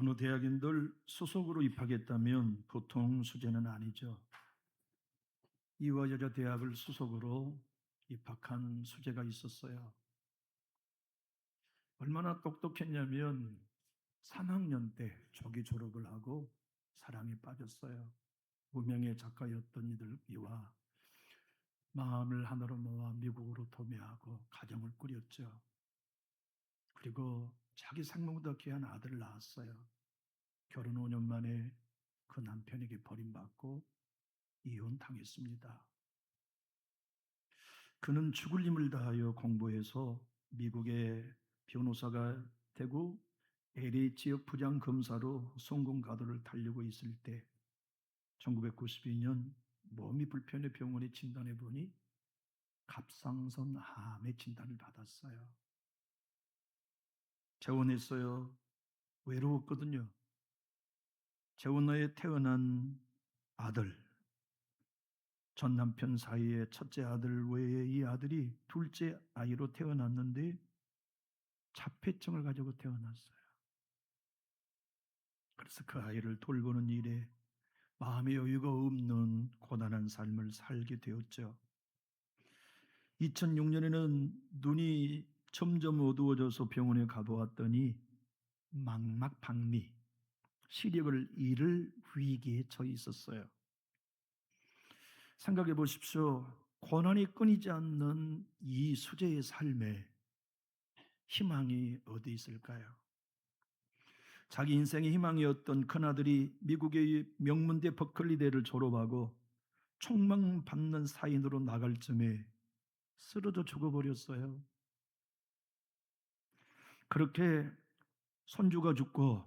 어느 대학인들 수석으로 입학했다면 보통 수재는 아니죠. 이화 여자 대학을 수석으로 입학한 수재가 있었어요. 얼마나 똑똑했냐면 3학년 때 조기 졸업을 하고 사랑에 빠졌어요. 무명의 작가였던 이들과 마음을 하나로 모아 미국으로 도매하고 가정을 꾸렸죠. 그리고 자기 생명보다 귀한 아들을 낳았어요. 결혼 5년 만에 그 남편에게 버림받고 이혼당했습니다. 그는 죽을 힘을 다하여 공부해서 미국의 변호사가 되고 LA 지역 부장 검사로 성공 가도를 달리고 있을 때 1992년 몸이 불편해 병원에 진단해 보니 갑상선 암의 진단을 받았어요. 재혼했어요. 외로웠거든요. 재혼후에 태어난 아들, 전 남편 사이에 첫째 아들 외에 이 아들이 둘째 아이로 태어났는데 자폐증을 가지고 태어났어요. 그래서 그 아이를 돌보는 일에 마음의 여유가 없는 고단한 삶을 살게 되었죠. 2006년에는 눈이 점점 어두워져서 병원에 가보았더니 망막박리, 시력을 잃을 위기에 처해 있었어요. 생각해 보십시오. 고난이 끊이지 않는 이 수재의 삶에 희망이 어디 있을까요? 자기 인생의 희망이었던 큰아들이 미국의 명문대 버클리대를 졸업하고 총망받는 사인으로 나갈 쯤에 쓰러져 죽어버렸어요. 그렇게 손주가 죽고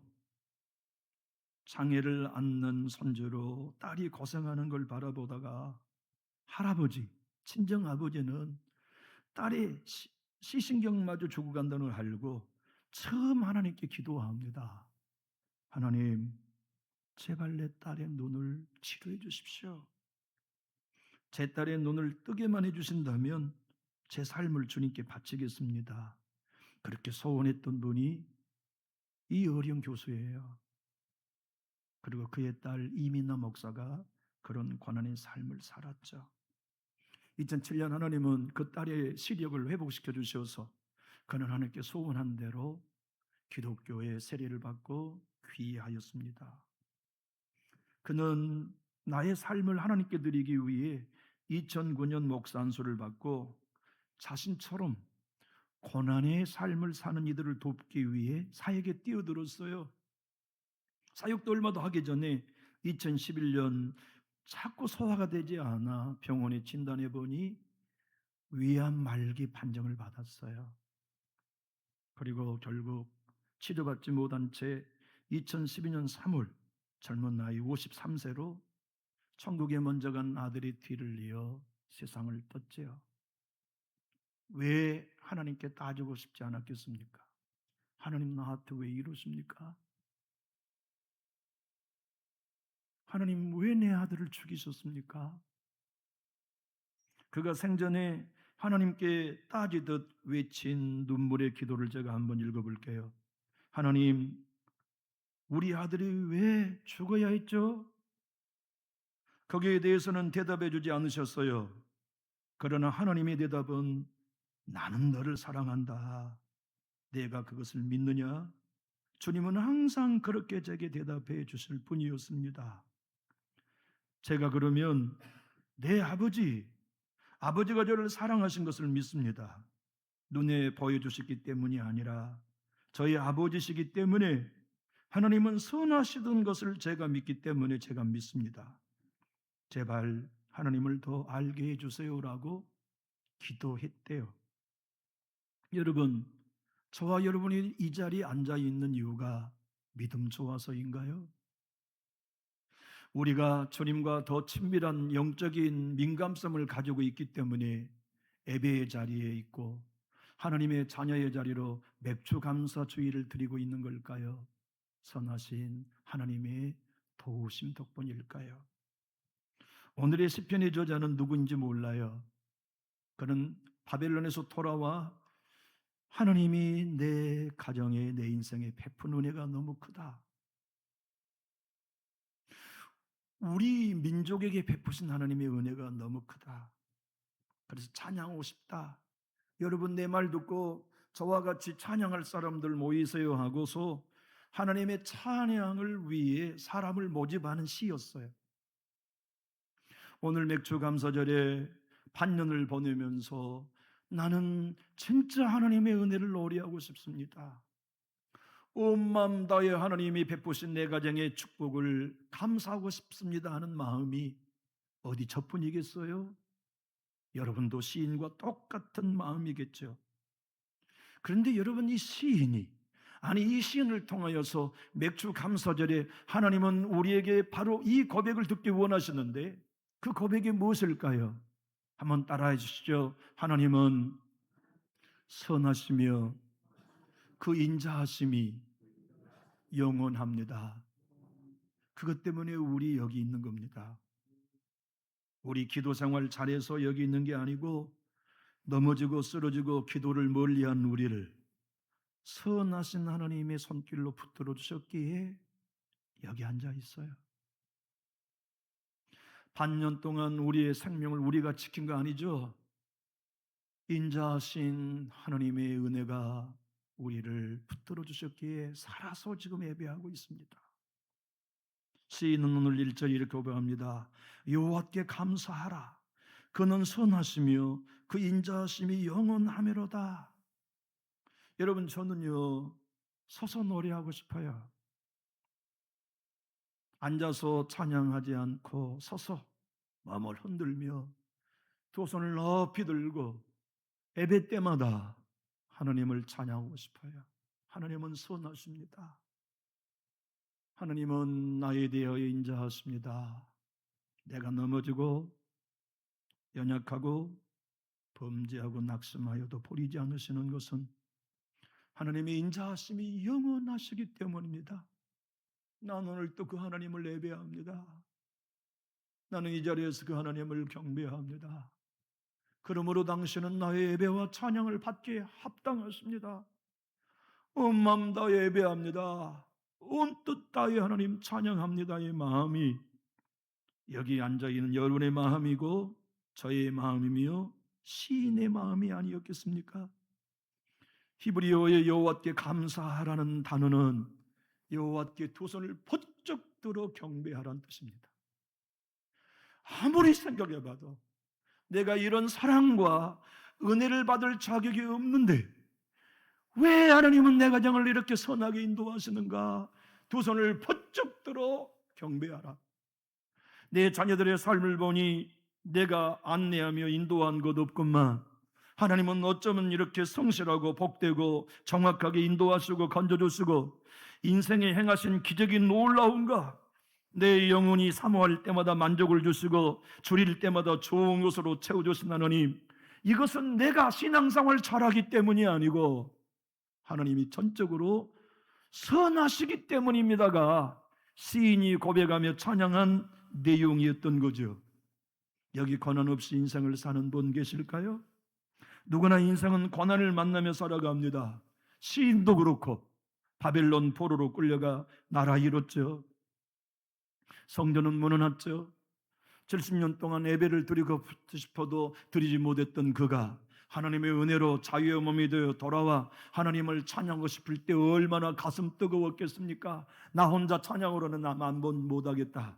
장애를 안는 손주로 딸이 고생하는 걸 바라보다가 할아버지, 친정아버지는 딸의 시신경마저 죽어간다는 걸 알고 처음 하나님께 기도합니다. 하나님, 제발 내 딸의 눈을 치료해 주십시오. 제 딸의 눈을 뜨게만 해주신다면 제 삶을 주님께 바치겠습니다. 그렇게 소원했던 분이 이 어려운 교수예요. 그리고 그의 딸 이민나 목사가 그런 고난의 삶을 살았죠. 2007년 하나님은 그 딸의 시력을 회복시켜 주셔서 그는 하나님께 소원한 대로 기독교의 세례를 받고 귀하였습니다. 그는 나의 삶을 하나님께 드리기 위해 2009년 목사 안수를 받고 자신처럼 고난의 삶을 사는 이들을 돕기 위해 사역에 뛰어들었어요. 사역도 얼마도 하기 전에 2011년 자꾸 소화가 되지 않아 병원에 진단해 보니 위암 말기 판정을 받았어요. 그리고 결국 치료받지 못한 채 2012년 3월 젊은 나이 53세로 천국에 먼저 간 아들이 뒤를 이어 세상을 떴지요. 왜 하나님께 따지고 싶지 않았겠습니까? 하나님 나한테 왜 이러십니까? 하나님 왜 내 아들을 죽이셨습니까? 그가 생전에 하나님께 따지듯 외친 눈물의 기도를 제가 한번 읽어볼게요. 하나님, 우리 아들이 왜 죽어야 했죠? 거기에 대해서는 대답해 주지 않으셨어요. 그러나 하나님의 대답은 나는 너를 사랑한다. 내가 그것을 믿느냐? 주님은 항상 그렇게 제게 대답해 주실 분이었습니다. 제가 그러면 내 아버지가 저를 사랑하신 것을 믿습니다. 눈에 보여주셨기 때문이 아니라 저희 아버지시기 때문에 하나님은 선하시던 것을 제가 믿기 때문에 제가 믿습니다. 제발 하나님을 더 알게 해주세요라고 기도했대요. 여러분, 저와 여러분이 이 자리에 앉아있는 이유가 믿음 좋아서인가요? 우리가 주님과 더 친밀한 영적인 민감성을 가지고 있기 때문에 예배의 자리에 있고 하나님의 자녀의 자리로 맥주 감사 주의를 드리고 있는 걸까요? 선하신 하나님의 도우심 덕분일까요? 오늘의 시편의 저자는 누구인지 몰라요. 그는 바벨론에서 돌아와 하나님이 내 가정에 내 인생에 베푼 은혜가 너무 크다. 우리 민족에게 베푸신 하나님의 은혜가 너무 크다. 그래서 찬양하고 싶다. 여러분 내 말 듣고 저와 같이 찬양할 사람들 모이세요 하고서 하나님의 찬양을 위해 사람을 모집하는 시였어요. 오늘 맥주 감사절에 반년을 보내면서 나는 진짜 하나님의 은혜를 노래하고 싶습니다. 온 마음 다해 하나님이 베푸신 내 가정의 축복을 감사하고 싶습니다 하는 마음이 어디 저뿐이겠어요? 여러분도 시인과 똑같은 마음이겠죠. 그런데 여러분, 이 시인이, 아니 이 시인을 통하여서 맥주 감사절에 하나님은 우리에게 바로 이 고백을 듣기 원하시는데 그 고백이 무엇일까요? 한번 따라해 주시죠. 하나님은 선하시며 그 인자하심이 영원합니다. 그것 때문에 우리 여기 있는 겁니다. 우리 기도 생활 잘해서 여기 있는 게 아니고 넘어지고 쓰러지고 기도를 멀리한 우리를 선하신 하나님의 손길로 붙들어 주셨기에 여기 앉아 있어요. 반년 동안 우리의 생명을 우리가 지킨 거 아니죠? 인자하신 하나님의 은혜가 우리를 붙들어 주셨기에 살아서 지금 예배하고 있습니다. 시인은 오늘 1절 이렇게 고백합니다. 여호와께 감사하라. 그는 선하시며 그 인자하심이 영원하미로다. 여러분, 저는요 서서 노래하고 싶어요. 앉아서 찬양하지 않고 서서 마음을 흔들며 두 손을 높이 들고 예배 때마다 하나님을 찬양하고 싶어요. 하나님은 선하십니다. 하나님은 나에 대하여 인자하십니다. 내가 넘어지고 연약하고 범죄하고 낙심하여도 버리지 않으시는 것은 하나님의 인자하심이 영원하시기 때문입니다. 나는 오늘 또 그 하나님을 예배합니다. 나는 이 자리에서 그 하나님을 경배합니다. 그러므로 당신은 나의 예배와 찬양을 받기에 합당하십니다. 온 마음 다 예배합니다. 온 뜻 다해 하나님 찬양합니다. 이 마음이 여기 앉아있는 여러분의 마음이고 저의 마음이며 시인의 마음이 아니었겠습니까? 히브리어의 여호와께 감사하라는 단어는 여호와께 두 손을 번쩍 들어 경배하라는 뜻입니다. 아무리 생각해봐도 내가 이런 사랑과 은혜를 받을 자격이 없는데 왜 하나님은 내 가정을 이렇게 선하게 인도하시는가? 두 손을 번쩍 들어 경배하라. 내 자녀들의 삶을 보니 내가 안내하며 인도한 것 없건만 하나님은 어쩌면 이렇게 성실하고 복되고 정확하게 인도하시고 건져주시고 인생에 행하신 기적이 놀라운가? 내 영혼이 사모할 때마다 만족을 주시고 줄일 때마다 좋은 것으로 채워주신 하나님, 이것은 내가 신앙생활 잘하기 때문이 아니고 하나님이 전적으로 선하시기 때문입니다가 시인이 고백하며 찬양한 내용이었던 거죠. 여기 고난 없이 인생을 사는 분 계실까요? 누구나 인생은 고난을 만나며 살아갑니다. 시인도 그렇고 바벨론 포로로 끌려가 나라 잃었죠. 성전은 무너졌죠. 70년 동안 예배를 드리고 싶어도 드리지 못했던 그가 하나님의 은혜로 자유의 몸이 되어 돌아와 하나님을 찬양하고 싶을 때 얼마나 가슴 뜨거웠겠습니까? 나 혼자 찬양으로는 한 번 못하겠다.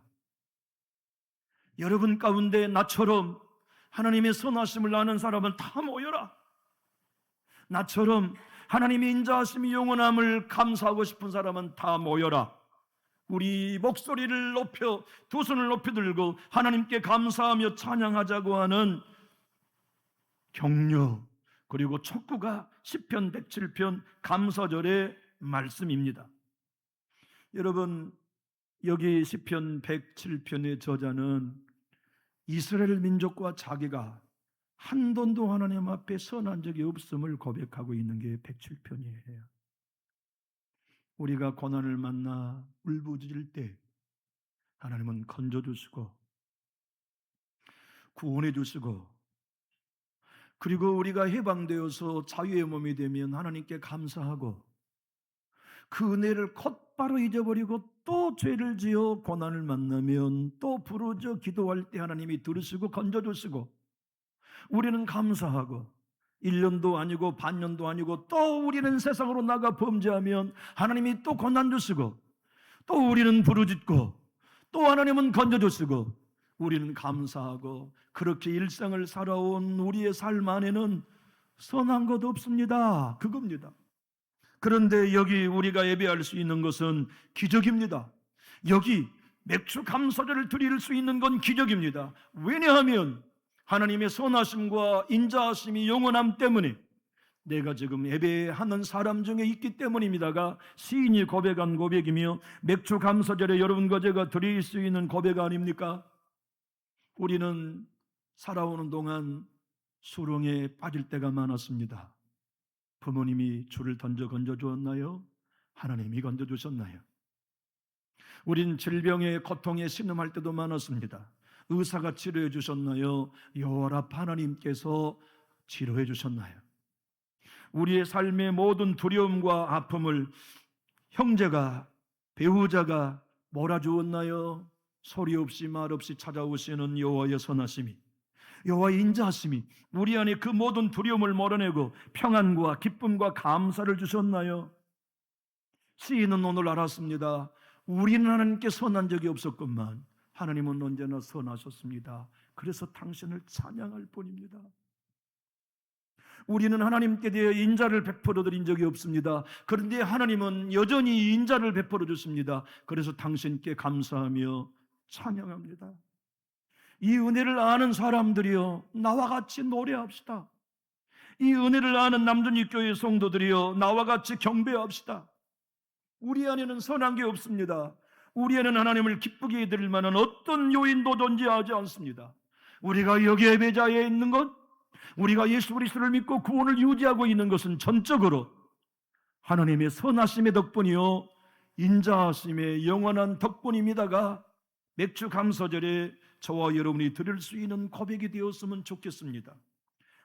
여러분 가운데 나처럼 하나님의 선하심을 아는 사람은 다 모여라. 나처럼 하나님의 인자하심이 영원함을 감사하고 싶은 사람은 다 모여라. 우리 목소리를 높여 두 손을 높이 들고 하나님께 감사하며 찬양하자고 하는 격려 그리고 촉구가 시편 107편 감사절의 말씀입니다. 여러분, 여기 시편 107편의 저자는 이스라엘 민족과 자기가 한 번도 하나님 앞에 선한 적이 없음을 고백하고 있는 게 107편이에요. 우리가 고난을 만나 울부짖을 때 하나님은 건져주시고 구원해 주시고, 그리고 우리가 해방되어서 자유의 몸이 되면 하나님께 감사하고 그 은혜를 곧바로 잊어버리고 또 또 죄를 지어 고난을 만나면 또 부르짖어 기도할 때 하나님이 들으시고 건져주시고, 우리는 감사하고 1년도 아니고 반년도 아니고 또 우리는 세상으로 나가 범죄하면 하나님이 또 고난 주시고, 또 우리는 부르짖고, 또 하나님은 건져주시고, 우리는 감사하고, 그렇게 일생을 살아온 우리의 삶 안에는 선한 것 없습니다. 그겁니다. 그런데 여기 우리가 예배할 수 있는 것은 기적입니다. 여기 맥주 감사절을 드릴 수 있는 건 기적입니다. 왜냐하면 하나님의 선하심과 인자하심이 영원함 때문에, 내가 지금 예배하는 사람 중에 있기 때문입니다가 시인이 고백한 고백이며, 맥주 감사절에 여러분과 제가 드릴 수 있는 고백 아닙니까? 우리는 살아오는 동안 수렁에 빠질 때가 많았습니다. 부모님이 줄을 던져 건져주었나요? 하나님이 건져주셨나요? 우린 질병의 고통에 신음할 때도 많았습니다. 의사가 치료해 주셨나요? 여호와 하나님께서 치료해 주셨나요? 우리의 삶의 모든 두려움과 아픔을 형제가, 배우자가 몰아주었나요? 소리 없이 말 없이 찾아오시는 여호와의 선하심이, 여호와의 인자하심이 우리 안에 그 모든 두려움을 몰아내고 평안과 기쁨과 감사를 주셨나요? 시인은 오늘 알았습니다. 우리는 하나님께 선한 적이 없었건만 하나님은 언제나 선하셨습니다. 그래서 당신을 찬양할 뿐입니다. 우리는 하나님께 대해 인자를 베풀어 드린 적이 없습니다. 그런데 하나님은 여전히 인자를 베풀어 주십니다. 그래서 당신께 감사하며 찬양합니다. 이 은혜를 아는 사람들이여, 나와 같이 노래합시다. 이 은혜를 아는 남준익교회 성도들이여, 나와 같이 경배합시다. 우리 안에는 선한 게 없습니다. 우리 안에는 하나님을 기쁘게 해드릴 만한 어떤 요인도 존재하지 않습니다. 우리가 여기 예배자에 있는 것, 우리가 예수 그리스도를 믿고 구원을 유지하고 있는 것은 전적으로 하나님의 선하심의 덕분이요 인자하심의 영원한 덕분입니다가, 맥주 감사절에 저와 여러분이 드릴 수 있는 고백이 되었으면 좋겠습니다.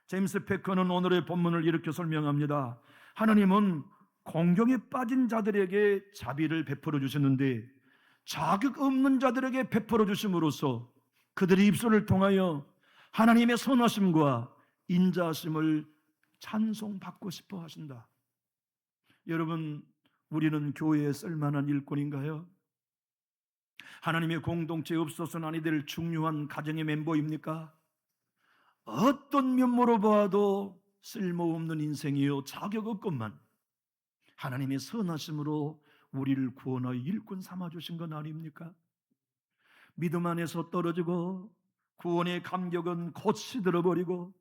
제임스 패커는 오늘의 본문을 이렇게 설명합니다. 하나님은 공경에 빠진 자들에게 자비를 베풀어 주셨는데, 자격 없는 자들에게 베풀어 주심으로써 그들의 입술을 통하여 하나님의 선하심과 인자하심을 찬송받고 싶어 하신다. 여러분, 우리는 교회에 쓸만한 일꾼인가요? 하나님의 공동체에 없어서는 아니 될 중요한 가정의 멤버입니까? 어떤 면모로 봐도 쓸모없는 인생이요 자격 없건만 하나님의 선하심으로 우리를 구원하여 일꾼 삼아주신 건 아닙니까? 믿음 안에서 떨어지고 구원의 감격은 곧 시들어버리고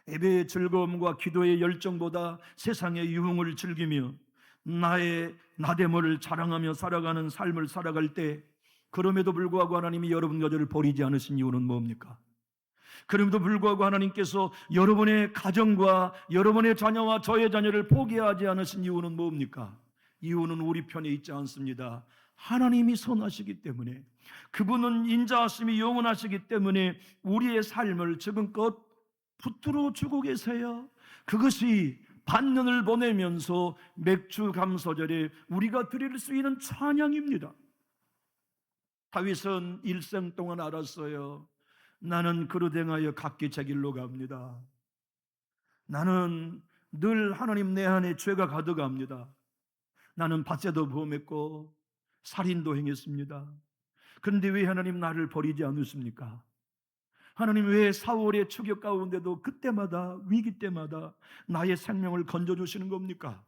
예배의 즐거움과 기도의 열정보다 세상의 유흥을 즐기며 나의 나됨을 자랑하며 살아가는 삶을 살아갈 때, 그럼에도 불구하고 하나님이 여러분과 저를 버리지 않으신 이유는 뭡니까? 그럼에도 불구하고 하나님께서 여러분의 가정과 여러분의 자녀와 저의 자녀를 포기하지 않으신 이유는 뭡니까? 이유는 우리 편에 있지 않습니다. 하나님이 선하시기 때문에, 그분은 인자하심이 영원하시기 때문에 우리의 삶을 지금껏 붙들어 주고 계세요. 그것이 반년을 보내면서 맥주 감사절에 우리가 드릴 수 있는 찬양입니다. 다윗은 일생 동안 알았어요. 나는 그릇 행하여 각기 제 길로 갑니다. 나는 늘 하나님 내 안에 죄가 가득합니다. 나는 밭새도 범했고 살인도 행했습니다. 그런데 왜 하나님 나를 버리지 않으십니까? 하나님 왜 사울의 추격 가운데도 그때마다 위기 때마다 나의 생명을 건져주시는 겁니까?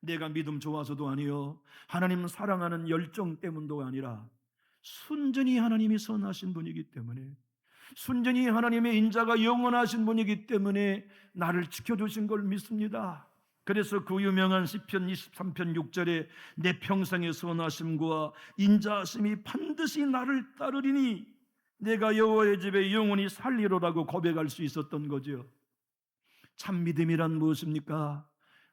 내가 믿음 좋아서도 아니요, 하나님 사랑하는 열정 때문도 아니라 순전히 하나님이 선하신 분이기 때문에, 순전히 하나님의 인자가 영원하신 분이기 때문에 나를 지켜주신 걸 믿습니다. 그래서 그 유명한 시편 23편 6절에 내 평생의 선하심과 인자하심이 반드시 나를 따르리니 내가 여호와의 집에 영원히 살리로라고 고백할 수 있었던 거죠. 참 믿음이란 무엇입니까?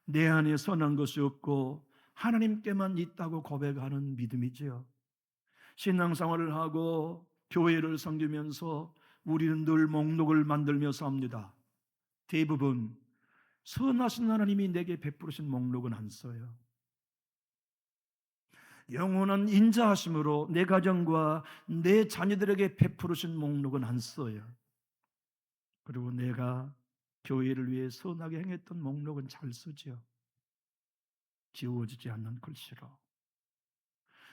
내 안에 선한 것이 없고 하나님께만 있다고 고백하는 믿음이지요. 신앙생활을 하고 교회를 섬기면서 우리는 늘 목록을 만들며 삽니다. 대부분 선하신 하나님이 내게 베푸신 목록은 안 써요. 영원한 인자하심으로 내 가정과 내 자녀들에게 베푸르신 목록은 안 써요. 그리고 내가 교회를 위해 선하게 행했던 목록은 잘 쓰죠. 지워지지 않는 글씨로.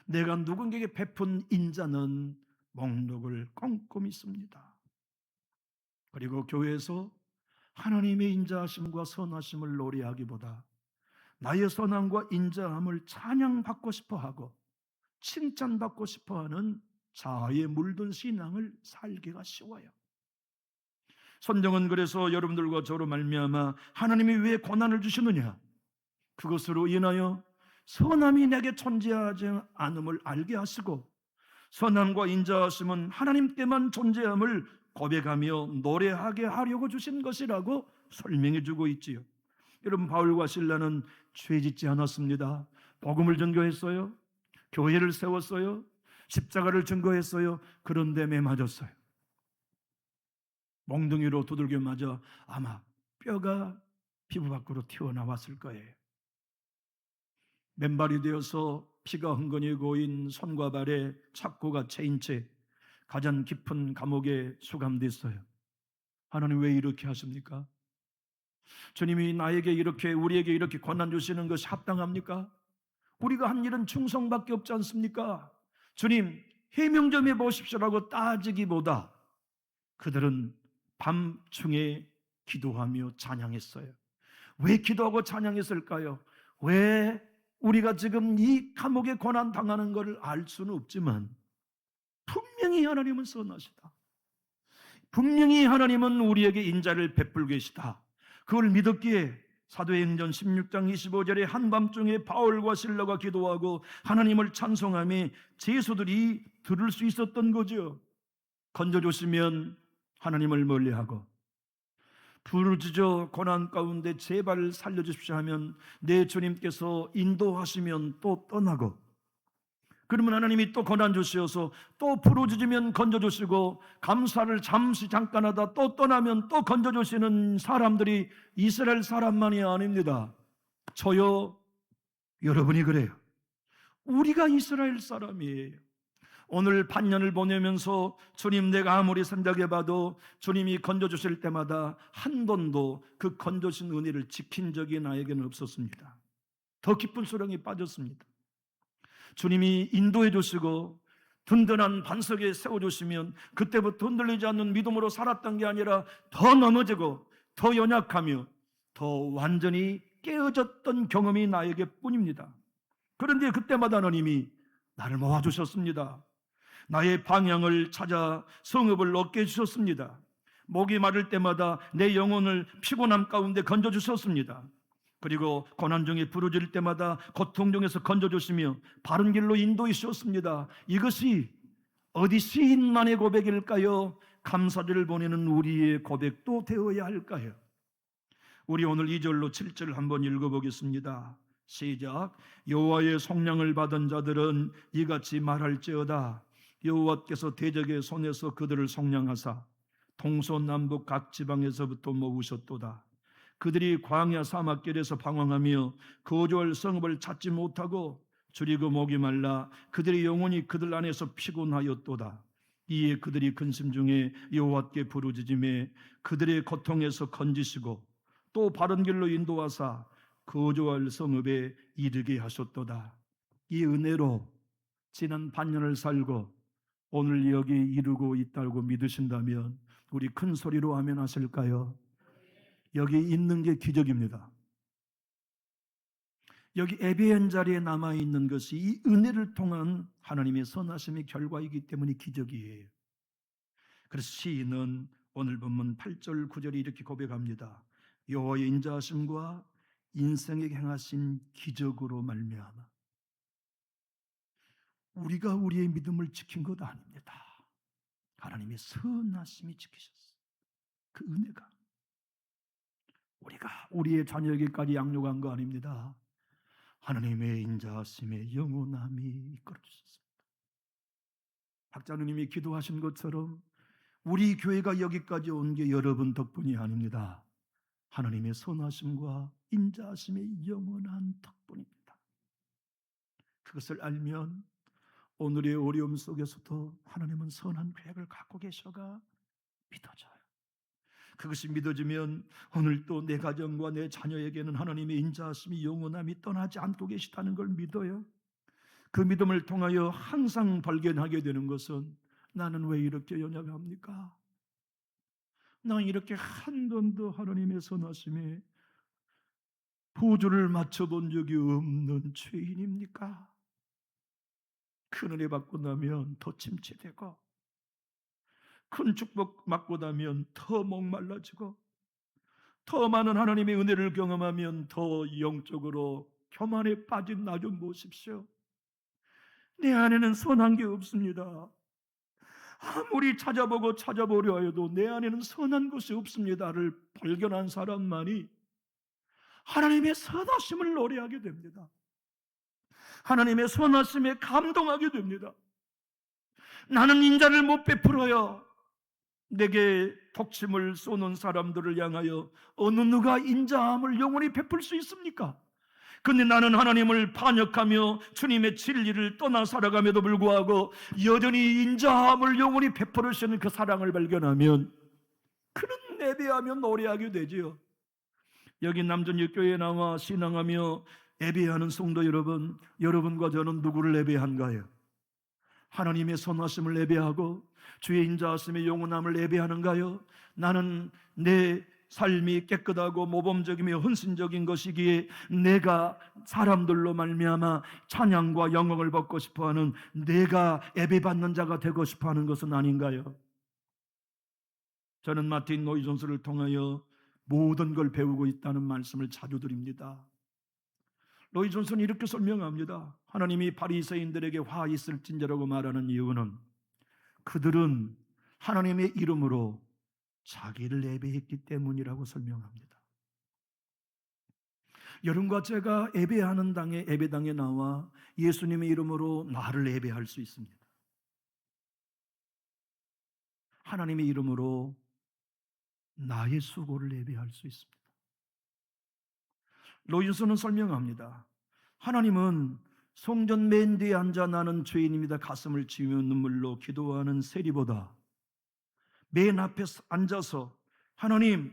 내가 누군가에게 베푼 인자는 목록을 꼼꼼히 씁니다. 그리고 교회에서 하나님의 인자하심과 선하심을 노래하기보다 나의 선함과 인자함을 찬양받고 싶어하고 칭찬받고 싶어하는 자아에 물든 신앙을 살기가 쉬워요. 선정은 그래서 여러분들과 저로 말미암아 하나님이 왜 고난을 주시느냐, 그것으로 인하여 선함이 내게 존재하지 않음을 알게 하시고 선함과 인자하심은 하나님께만 존재함을 고백하며 노래하게 하려고 주신 것이라고 설명해 주고 있지요. 여러분, 바울과 실라는 죄짓지 않았습니다. 복음을 전거했어요. 교회를 세웠어요. 십자가를 증거했어요. 그런데 매 맞았어요. 몽둥이로 두들겨 맞아 아마 뼈가 피부 밖으로 튀어나왔을 거예요. 맨발이 되어서 피가 흥건히 고인 손과 발에 착고가 채인 채 가장 깊은 감옥에 수감됐어요. 하나님 왜 이렇게 하십니까? 주님이 나에게 이렇게, 우리에게 이렇게 고난 주시는 것이 합당합니까? 우리가 한 일은 충성밖에 없지 않습니까? 주님 해명 좀 해보십시오라고 따지기보다 그들은 밤중에 기도하며 찬양했어요. 왜 기도하고 찬양했을까요? 왜 우리가 지금 이 감옥에 고난 당하는 것을 알 수는 없지만 분명히 하나님은 선하시다. 분명히 하나님은 우리에게 인자를 베풀 계시다. 그걸 믿었기에 사도행전 16장 25절에 한밤중에 바울과 실라가 기도하고 하나님을 찬송하며 제수들이 들을 수 있었던 거죠. 건져주시면 하나님을 멀리하고 부르짖어 고난 가운데 제발 살려주십시오 하면 내 주님께서 인도하시면 또 떠나고, 그러면 하나님이 또 고난 주시어서 또 부르짖으면 건져주시고 감사를 잠깐 하다 또 떠나면 또 건져주시는 사람들이 이스라엘 사람만이 아닙니다. 저요, 여러분이 그래요. 우리가 이스라엘 사람이에요. 오늘 반년을 보내면서 주님, 내가 아무리 생각해봐도 주님이 건져주실 때마다 한 번도 그 건져주신 은혜를 지킨 적이 나에게는 없었습니다. 더 깊은 수렁에 빠졌습니다. 주님이 인도해 주시고 든든한 반석에 세워주시면 그때부터 흔들리지 않는 믿음으로 살았던 게 아니라 더 넘어지고 더 연약하며 더 완전히 깨어졌던 경험이 나에게 뿐입니다. 그런데 그때마다 하나님이 나를 모아주셨습니다. 나의 방향을 찾아 성읍을 얻게 해주셨습니다. 목이 마를 때마다 내 영혼을 피곤함 가운데 건져주셨습니다. 그리고 고난 중에 부르짖을 때마다 고통 중에서 건져주시며 바른 길로 인도해 주셨습니다. 이것이 어디 시인만의 고백일까요? 감사절을 보내는 우리의 고백도 되어야 할까요? 우리 오늘 2절로 7절 한번 읽어보겠습니다. 시작. 여호와의 속량을 받은 자들은 이같이 말할지어다. 여호와께서 대적의 손에서 그들을 속량하사 동서남북 각 지방에서부터 모으셨도다. 그들이 광야 사막길에서 방황하며 거주할 성읍을 찾지 못하고 줄이고 목이 말라 그들의 영혼이 그들 안에서 피곤하였도다. 이에 그들이 근심 중에 여호와께 부르짖음에 그들의 고통에서 건지시고 또 바른 길로 인도하사 거주할 성읍에 이르게 하셨도다. 이 은혜로 지난 반년을 살고 오늘 여기 이르고 있다고 믿으신다면 우리 큰 소리로 아멘 하실까요? 여기 있는 게 기적입니다. 여기 예배한 자리에 남아있는 것이 이 은혜를 통한 하나님의 선하심의 결과이기 때문에 기적이에요. 그래서 시인은 오늘 본문 8절 9절에 이렇게 고백합니다. 여호와의 인자하심과 인생에 행하신 기적으로 말미암아. 우리가 우리의 믿음을 지킨 것 아닙니다. 하나님의 선하심이 지키셨어요. 그 은혜가 우리가 우리의 자녀에게까지 양육한 거 아닙니다. 하나님의 인자하심의 영원함이 이끌어주셨습니다. 박자누님이 기도하신 것처럼 우리 교회가 여기까지 온 게 여러분 덕분이 아닙니다. 하나님의 선하심과 인자하심의 영원한 덕분입니다. 그것을 알면 오늘의 어려움 속에서도 하나님은 선한 계획을 갖고 계셔가 믿어져요. 그것이 믿어지면 오늘도 내 가정과 내 자녀에게는 하나님의 인자하심이 영원함이 떠나지 않고 계시다는 걸 믿어요. 그 믿음을 통하여 항상 발견하게 되는 것은 나는 왜 이렇게 연약합니까? 난 이렇게 한 번도 하나님의 선하심에 포즈를 맞춰본 적이 없는 죄인입니까? 큰 은혜 받고 나면 더 침체되고 큰 축복 받고 나면 더 목말라지고 더 많은 하나님의 은혜를 경험하면 더 영적으로 교만에 빠진 나 좀 보십시오. 내 안에는 선한 게 없습니다. 아무리 찾아보고 찾아보려 해도 내 안에는 선한 것이 없습니다를 발견한 사람만이 하나님의 선하심을 노래하게 됩니다. 하나님의 선하심에 감동하게 됩니다. 나는 인자를 못 베풀어요. 내게 독침을 쏘는 사람들을 향하여 어느 누가 인자함을 영원히 베풀 수 있습니까? 근데 나는 하나님을 반역하며 주님의 진리를 떠나 살아감에도 불구하고 여전히 인자함을 영원히 베풀으시는 그 사랑을 발견하면 그는 예배하며 노래하게 되지요. 여기 남전육교회에 나와 신앙하며 예배하는 성도 여러분, 여러분과 저는 누구를 예배한가요? 하나님의 선하심을 예배하고 주의 인자하심의 영원함을 예배하는가요? 나는 내 삶이 깨끗하고 모범적이며 헌신적인 것이기에 내가 사람들로 말미암아 찬양과 영광을 받고 싶어하는, 내가 예배받는 자가 되고 싶어하는 것은 아닌가요? 저는 마틴 노이 존스를 통하여 모든 걸 배우고 있다는 말씀을 자주 드립니다. 노이 존스는 이렇게 설명합니다. 하나님이 바리새인들에게 화 있을진저라고 말하는 이유는 그들은 하나님의 이름으로 자기를 예배했기 때문이라고 설명합니다. 여러분과 제가 예배하는 당에, 예배당에 나와 예수님의 이름으로 나를 예배할 수 있습니다. 하나님의 이름으로 나의 수고를 예배할 수 있습니다. 로이슨은 설명합니다. 하나님은 성전 맨 뒤에 앉아 나는 죄인입니다 가슴을 치며 눈물로 기도하는 세리보다 맨 앞에 앉아서 하나님,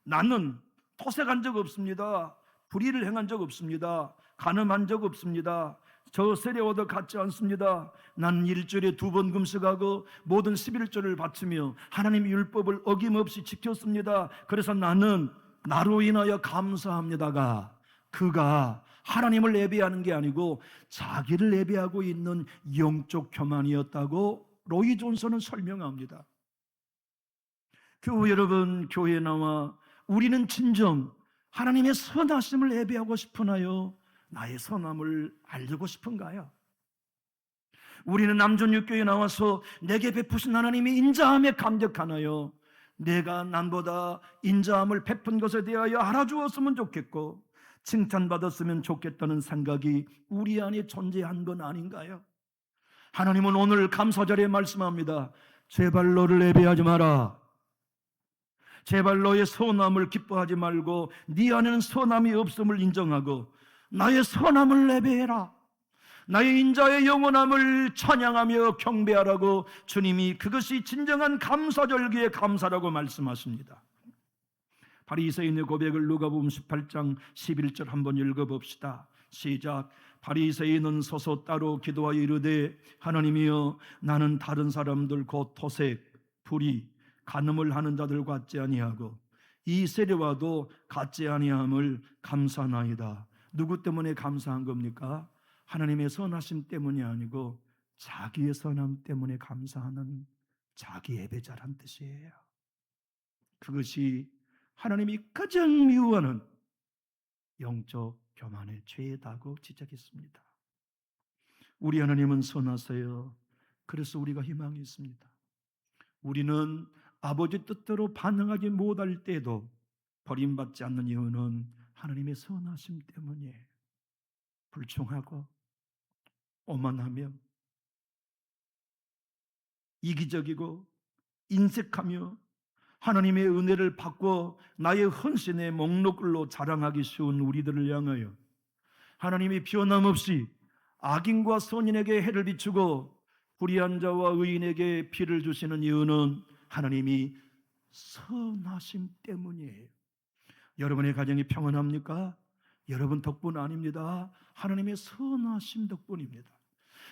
나는 토색한 적 없습니다. 불의를 행한 적 없습니다. 간음한 적 없습니다. 저 세례와도 같지 않습니다. 나는 일주일에 2번 금식하고 모든 11조를 바치며 하나님의 율법을 어김없이 지켰습니다. 그래서 나는 나로 인하여 감사합니다가, 그가 하나님을 예배하는 게 아니고 자기를 예배하고 있는 영적 교만이었다고 로이 존슨은 설명합니다. 교우 여러분, 교회에 나와 우리는 진정 하나님의 선하심을 예배하고 싶으나요? 나의 선함을 알고 싶은가요? 우리는 남전육교에 나와서 내게 베푸신 하나님의 인자함에 감격하나요? 내가 남보다 인자함을 베푼 것에 대하여 알아주었으면 좋겠고 칭찬받았으면 좋겠다는 생각이 우리 안에 존재한 건 아닌가요? 하나님은 오늘 감사절에 말씀합니다. 제발 너를 예배하지 마라. 제발 너의 선함을 기뻐하지 말고 네 안에는 선함이 없음을 인정하고 나의 선함을 예배해라. 나의 인자의 영원함을 찬양하며 경배하라고 주님이, 그것이 진정한 감사절기의 감사라고 말씀하십니다. 바리새인의 고백을 누가복음 18장 11절 한번 읽어봅시다. 시작. 바리새인은 서서 따로 기도하여 이르되 하나님이여, 나는 다른 사람들 곧 토색, 불의, 간음을 하는 자들 같지 아니하고 이 세례와도 같지 아니함을 감사하나이다. 누구 때문에 감사한 겁니까? 하나님의 선하심 때문이 아니고 자기의 선함 때문에 감사하는 자기 예배자란 뜻이에요. 그것이 하나님이 가장 미워하는 영적 교만의 죄다고 지적했습니다. 우리 하나님은 선하세요. 그래서 우리가 희망이 있습니다. 우리는 아버지 뜻대로 반응하지 못할 때도 버림받지 않는 이유는 하나님의 선하심 때문이에요. 불충하고 오만하며 이기적이고 인색하며 하나님의 은혜를 받고 나의 헌신의 목록글로 자랑하기 쉬운 우리들을 향하여 하나님이 변함없이 악인과 선인에게 해를 비추고 불의한 자와 의인에게 피를 주시는 이유는 하나님이 선하심 때문이에요. 여러분의 가정이 평안합니까? 여러분 덕분 아닙니다. 하나님의 선하심 덕분입니다.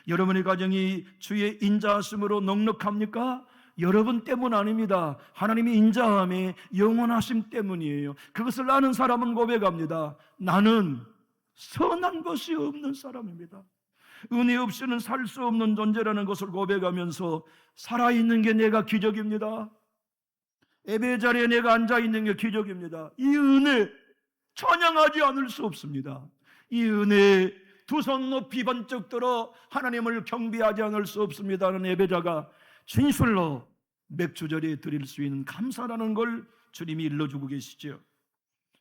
여러분의 가정이 주의 인자하심으로 넉넉합니까? 여러분 때문 아닙니다. 하나님의 인자함에 영원하심 때문이에요. 그것을 아는 사람은 고백합니다. 나는 선한 것이 없는 사람입니다. 은혜 없이는 살 수 없는 존재라는 것을 고백하면서 살아있는 게 내가 기적입니다. 예배 자리에 내가 앉아있는 게 기적입니다. 이 은혜 찬양하지 않을 수 없습니다. 이 은혜 두 손 높이 번쩍 들어 하나님을 경배하지 않을 수 없습니다는 예배자가 진실로 맥주절에 드릴 수 있는 감사라는 걸 주님이 일러주고 계시죠.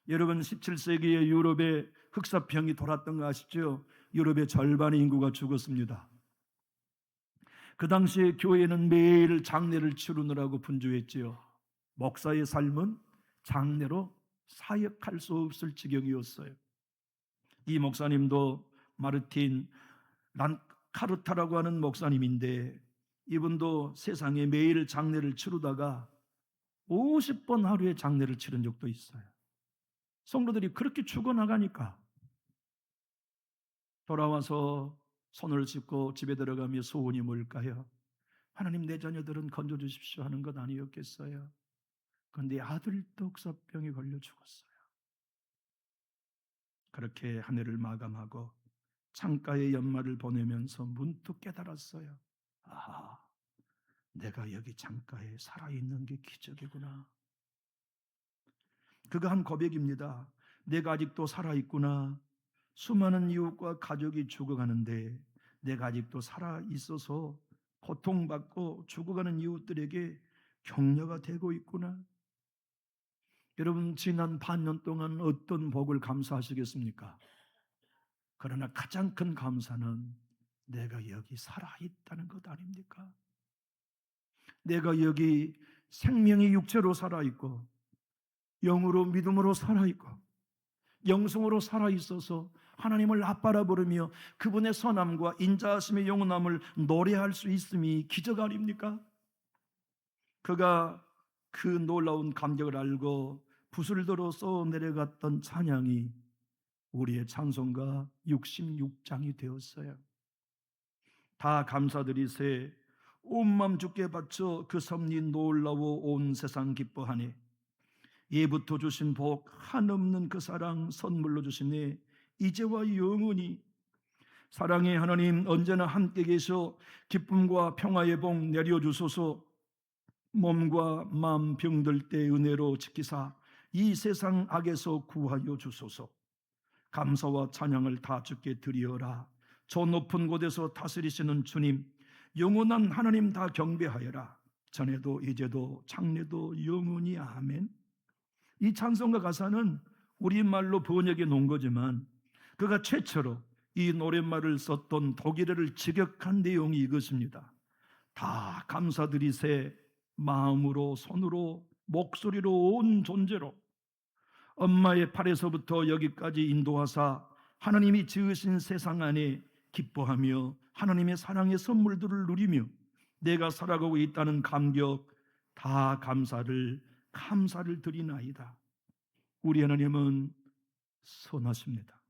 여러분 17세기에 유럽에 흑사병이 돌았던 거 아시죠? 유럽의 절반의 인구가 죽었습니다. 그 당시에 교회는 매일 장례를 치르느라고 분주했지요. 목사의 삶은 장례로 사역할 수 없을 지경이었어요. 이 목사님도 마르틴 란카르타라고 하는 목사님인데 이분도 세상에 매일 장례를 치르다가 50번 하루에 장례를 치른 적도 있어요. 성도들이 그렇게 죽어나가니까 돌아와서 손을 짚고 집에 들어가며 소원이 뭘까요? 하나님, 내 자녀들은 건져주십시오 하는 것 아니었겠어요? 그런데 아들도 흑사병에 걸려 죽었어요. 그렇게 한 해를 마감하고 창가에 연말을 보내면서 문득 깨달았어요. 아, 내가 여기 창가에 살아있는 게 기적이구나. 그가 한 고백입니다. 내가 아직도 살아있구나. 수많은 이웃과 가족이 죽어가는데 내가 아직도 살아있어서 고통받고 죽어가는 이웃들에게 격려가 되고 있구나. 여러분, 지난 반년 동안 어떤 복을 감사하시겠습니까? 그러나 가장 큰 감사는 내가 여기 살아있다는 것 아닙니까? 내가 여기 생명이 육체로 살아있고 영으로 믿음으로 살아있고 영성으로 살아있어서 하나님을 아빠라 부르며 그분의 선함과 인자하심의 영원함을 노래할 수 있음이 기적 아닙니까? 그가 그 놀라운 감격을 알고 붓을 들어 써 내려갔던 찬양이 우리의 찬송가 66장이 되었어요. 다 감사드리세 온맘 주께 바쳐 그 섭리 놀라워 온 세상 기뻐하네. 예부터 주신 복 한없는 그 사랑 선물로 주시네. 이제와 영원히 사랑의 하나님 언제나 함께 계셔 기쁨과 평화의 복 내려주소서. 몸과 마음 병들 때 은혜로 지키사 이 세상 악에서 구하여 주소서. 감사와 찬양을 다 주께 드리어라. 저 높은 곳에서 다스리시는 주님, 영원한 하나님 다 경배하여라. 전에도 이제도 장래도 영원히 아멘. 이 찬송가 가사는 우리말로 번역해 놓은 거지만 그가 최초로 이 노랫말을 썼던 독일어를 직역한 내용이 이것입니다. 다 감사드리세 마음으로 손으로 목소리로 온 존재로 엄마의 팔에서부터 여기까지 인도하사 하나님이 지으신 세상 안에 기뻐하며 하나님의 사랑의 선물들을 누리며 내가 살아가고 있다는 감격 다 감사를 드리나이다. 우리 하나님은 선하십니다.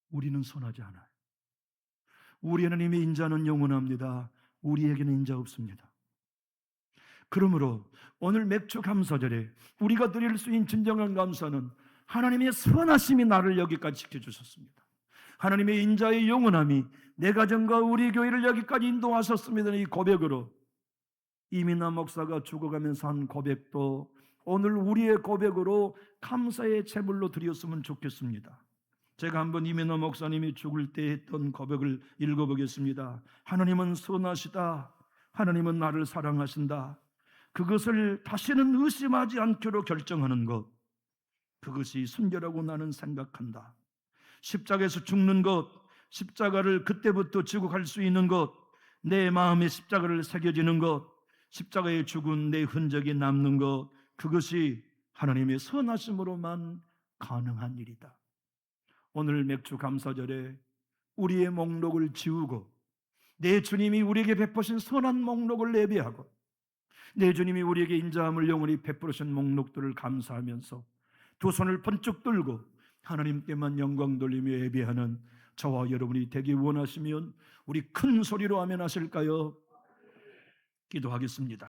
우리는 선하지 않아요. 우리 하나님의 인자는 영원합니다. 우리에게는 인자 없습니다. 그러므로 오늘 맥주 감사절에 우리가 드릴 수 있는 진정한 감사는 하나님의 선하심이 나를 여기까지 지켜주셨습니다. 하나님의 인자의 영원함이 내 가정과 우리 교회를 여기까지 인도하셨습니다. 이 고백으로 이민아 목사가 죽어가면서 한 고백도 오늘 우리의 고백으로 감사의 제물로 드렸으면 좋겠습니다. 제가 한번 이민아 목사님이 죽을 때 했던 고백을 읽어보겠습니다. 하나님은 선하시다. 하나님은 나를 사랑하신다. 그것을 다시는 의심하지 않기로 결정하는 것, 그것이 순결하고 나는 생각한다. 십자가에서 죽는 것, 십자가를 그때부터 지고 갈 수 있는 것, 내 마음에 십자가를 새겨지는 것, 십자가에 죽은 내 흔적이 남는 것, 그것이 하나님의 선하심으로만 가능한 일이다. 오늘 맥주 감사절에 우리의 목록을 지우고 내 주님이 우리에게 베푸신 선한 목록을 예배하고 내 주님이 우리에게 인자함을 영원히 베푸신 목록들을 감사하면서 두 손을 번쩍 들고 하나님께만 영광 돌리며 예배하는 저와 여러분이 되기 원하시면 우리 큰 소리로 아멘 하실까요? 기도하겠습니다.